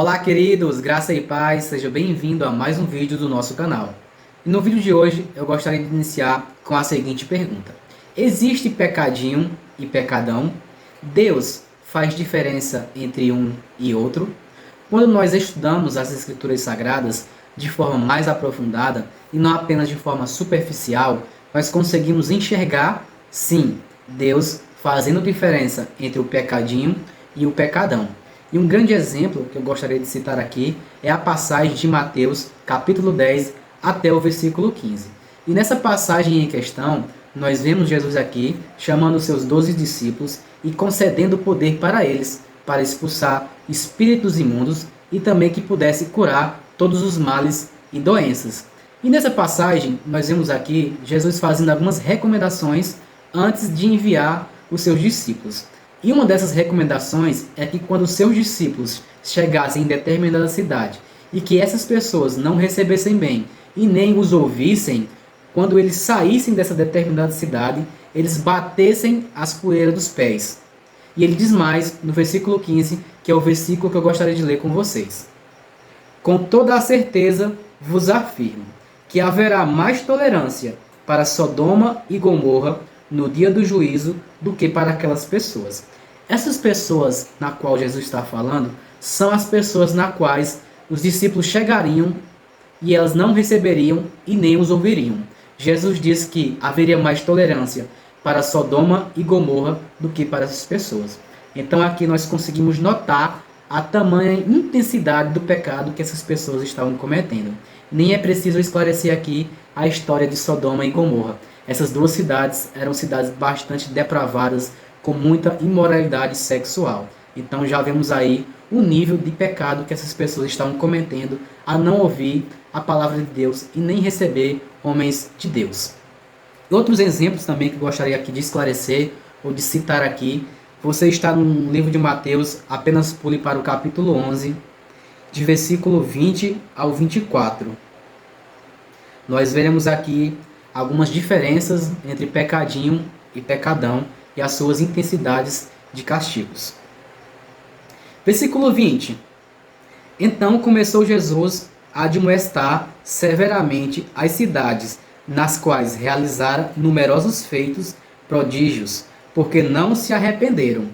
Olá, queridos, graça e paz, seja bem-vindo a mais um vídeo do nosso canal. E no vídeo de hoje eu gostaria de iniciar com a seguinte pergunta: existe pecadinho e pecadão? Deus faz diferença entre um e outro? Quando nós estudamos as Escrituras Sagradas de forma mais aprofundada e não apenas de forma superficial, nós conseguimos enxergar, sim, Deus fazendo diferença entre o pecadinho e o pecadão. E um grande exemplo que eu gostaria de citar aqui é a passagem de Mateus, capítulo 10, até o versículo 15. E nessa passagem em questão, nós vemos Jesus aqui chamando seus 12 discípulos e concedendo poder para eles, para expulsar espíritos imundos e também que pudesse curar todos os males e doenças. E nessa passagem, nós vemos aqui Jesus fazendo algumas recomendações antes de enviar os seus discípulos. E uma dessas recomendações é que quando seus discípulos chegassem em determinada cidade e que essas pessoas não recebessem bem e nem os ouvissem, quando eles saíssem dessa determinada cidade, eles batessem as poeiras dos pés. E ele diz mais no versículo 15, que é o versículo que eu gostaria de ler com vocês. Com toda a certeza vos afirmo que haverá mais tolerância para Sodoma e Gomorra no dia do juízo do que para aquelas pessoas. Essas pessoas na qual Jesus está falando são as pessoas na quais os discípulos chegariam e elas não receberiam e nem os ouviriam. Jesus diz que haveria mais tolerância para Sodoma e Gomorra do que para essas pessoas. Então aqui nós conseguimos notar a tamanha intensidade do pecado que essas pessoas estavam cometendo. Nem é preciso esclarecer aqui a história de Sodoma e Gomorra. Essas duas cidades eram cidades bastante depravadas, com muita imoralidade sexual. Então já vemos aí o nível de pecado que essas pessoas estavam cometendo a não ouvir a palavra de Deus e nem receber homens de Deus. Outros exemplos também que gostaria aqui de esclarecer ou de citar aqui. Você está no livro de Mateus, apenas pule para o capítulo 11, de versículo 20 ao 24. Nós veremos aqui algumas diferenças entre pecadinho e pecadão e as suas intensidades de castigos. Versículo 20. Então começou Jesus a admoestar severamente as cidades, nas quais realizara numerosos feitos, prodígios, porque não se arrependeram.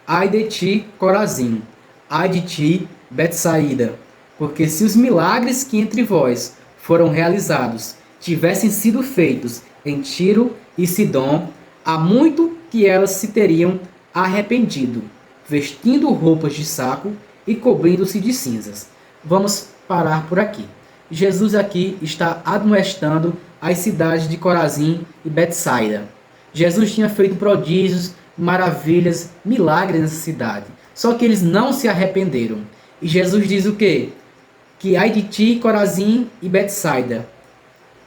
Ai de ti, Corazim! Ai de ti, Betsaída! Porque se os milagres que entre vós foram realizados tivessem sido feitos em Tiro e Sidom, há muito que elas se teriam arrependido, vestindo roupas de saco e cobrindo-se de cinzas. Vamos parar por aqui. Jesus aqui está admoestando as cidades de Corazim e Betsaida. Jesus tinha feito prodígios, maravilhas, milagres nessa cidade. Só que eles não se arrependeram. E Jesus diz o quê? Que ai de ti, Corazim e Betsaida.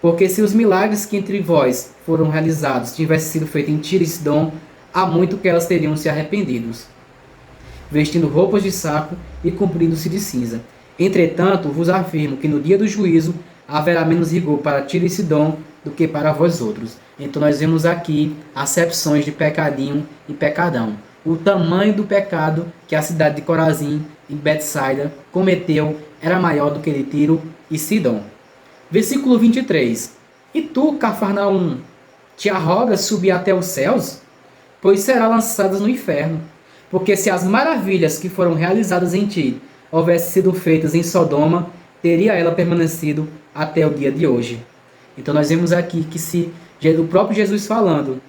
Porque se os milagres que entre vós foram realizados tivessem sido feitos em Tiro e Sidom, há muito que elas teriam se arrependido, vestindo roupas de saco e cobrindo-se de cinza. Entretanto, vos afirmo que no dia do juízo haverá menos rigor para Tiro e Sidom do que para vós outros. Então nós vemos aqui acepções de pecadinho e pecadão. O tamanho do pecado que a cidade de Corazim e Betsaida cometeu era maior do que de Tiro e Sidom. Versículo 23. E tu, Cafarnaum, te arrogas subir até os céus? Pois será lançadas no inferno. Porque se as maravilhas que foram realizadas em ti houvessem sido feitas em Sodoma, teria ela permanecido até o dia de hoje. Então nós vemos aqui que se o próprio Jesus falando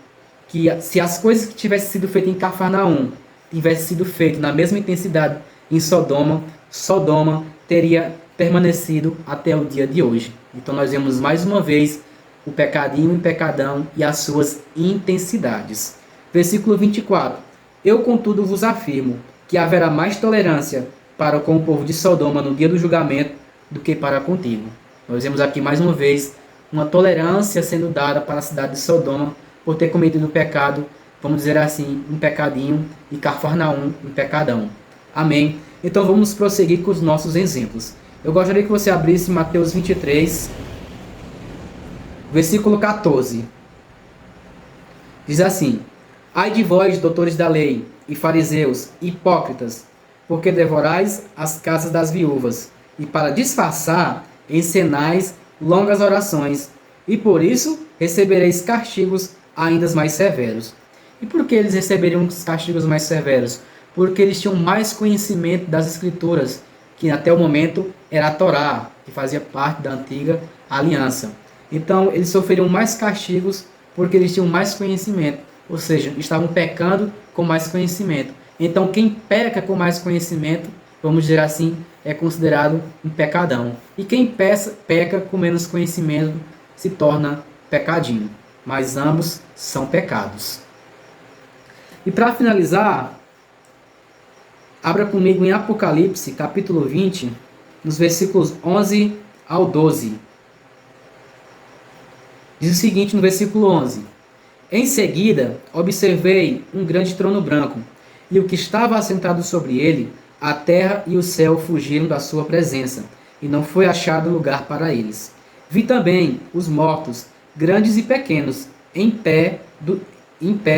que se as coisas que tivessem sido feitas em Cafarnaum tivessem sido feitas na mesma intensidade em Sodoma, Sodoma teria permanecido até o dia de hoje. Então nós vemos mais uma vez o pecadinho e pecadão e as suas intensidades. Versículo 24. Eu, contudo, vos afirmo que haverá mais tolerância para com o povo de Sodoma no dia do julgamento do que para contigo. Nós vemos aqui mais uma vez uma tolerância sendo dada para a cidade de Sodoma por ter cometido o pecado, vamos dizer assim, um pecadinho, e Cafarnaum, um pecadão. Amém? Então vamos prosseguir com os nossos exemplos. Eu gostaria que você abrisse Mateus 23, versículo 14. Diz assim: Ai de vós, doutores da lei, e fariseus, hipócritas, porque devorais as casas das viúvas, e para disfarçar, encenais longas orações, e por isso recebereis castigos ainda mais severos. E por que eles receberiam os castigos mais severos? Porque eles tinham mais conhecimento das Escrituras, que até o momento era a Torá, que fazia parte da antiga aliança. Então eles sofreriam mais castigos porque eles tinham mais conhecimento, ou seja, estavam pecando com mais conhecimento. Então quem peca com mais conhecimento, vamos dizer assim, é considerado um pecadão. E quem peca com menos conhecimento se torna pecadinho. Mas ambos são pecados. E para finalizar, abra comigo em Apocalipse, capítulo 20, nos versículos 11 ao 12. Diz o seguinte no versículo 11: Em seguida, observei um grande trono branco, e o que estava assentado sobre ele, a terra e o céu fugiram da sua presença, e não foi achado lugar para eles. Vi também os mortos, grandes e pequenos, em pé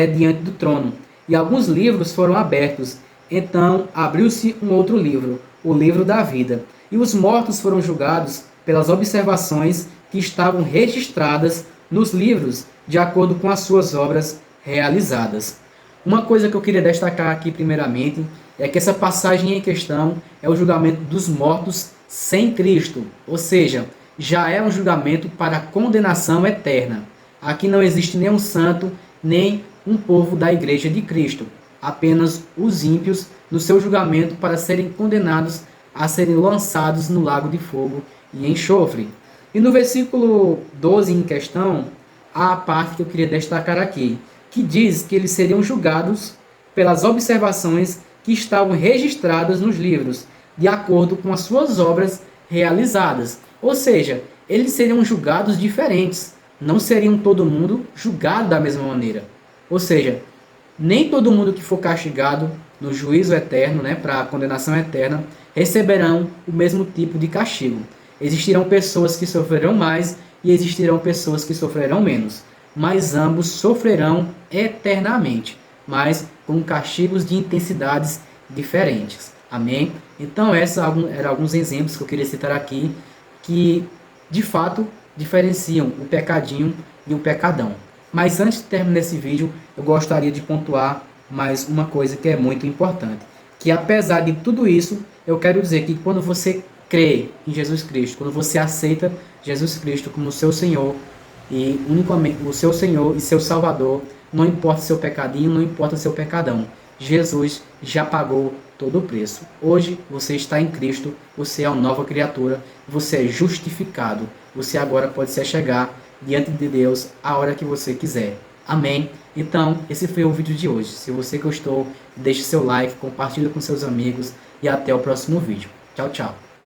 diante do trono, e alguns livros foram abertos. Então abriu-se um outro livro, o livro da vida, e os mortos foram julgados pelas observações que estavam registradas nos livros, de acordo com as suas obras realizadas. Uma coisa que eu queria destacar aqui primeiramente é que essa passagem em questão é o julgamento dos mortos sem Cristo, ou seja, já é um julgamento para condenação eterna. Aqui não existe nenhum santo, nem um povo da Igreja de Cristo, apenas os ímpios no seu julgamento para serem condenados a serem lançados no lago de fogo e enxofre. E no versículo 12 em questão, há a parte que eu queria destacar aqui, que diz que eles seriam julgados pelas observações que estavam registradas nos livros, de acordo com as suas obras realizadas. Ou seja, eles seriam julgados diferentes, não seriam todo mundo julgado da mesma maneira. Ou seja, nem todo mundo que for castigado no juízo eterno, para a condenação eterna, receberão o mesmo tipo de castigo. Existirão pessoas que sofrerão mais e existirão pessoas que sofrerão menos, mas ambos sofrerão eternamente, mas com castigos de intensidades diferentes. Amém? Então, esses eram alguns exemplos que eu queria citar aqui, que de fato diferenciam o pecadinho e o pecadão. Mas antes de terminar esse vídeo, eu gostaria de pontuar mais uma coisa que é muito importante, que apesar de tudo isso, eu quero dizer que quando você crê em Jesus Cristo, quando você aceita Jesus Cristo como seu Senhor e unicamente o seu Senhor e seu Salvador, não importa seu pecadinho, não importa seu pecadão, Jesus já pagou todo o preço. Hoje você está em Cristo, você é uma nova criatura, você é justificado, você agora pode se achegar diante de Deus a hora que você quiser. Amém? Então, esse foi o vídeo de hoje. Se você gostou, deixe seu like, compartilhe com seus amigos e até o próximo vídeo. Tchau, tchau.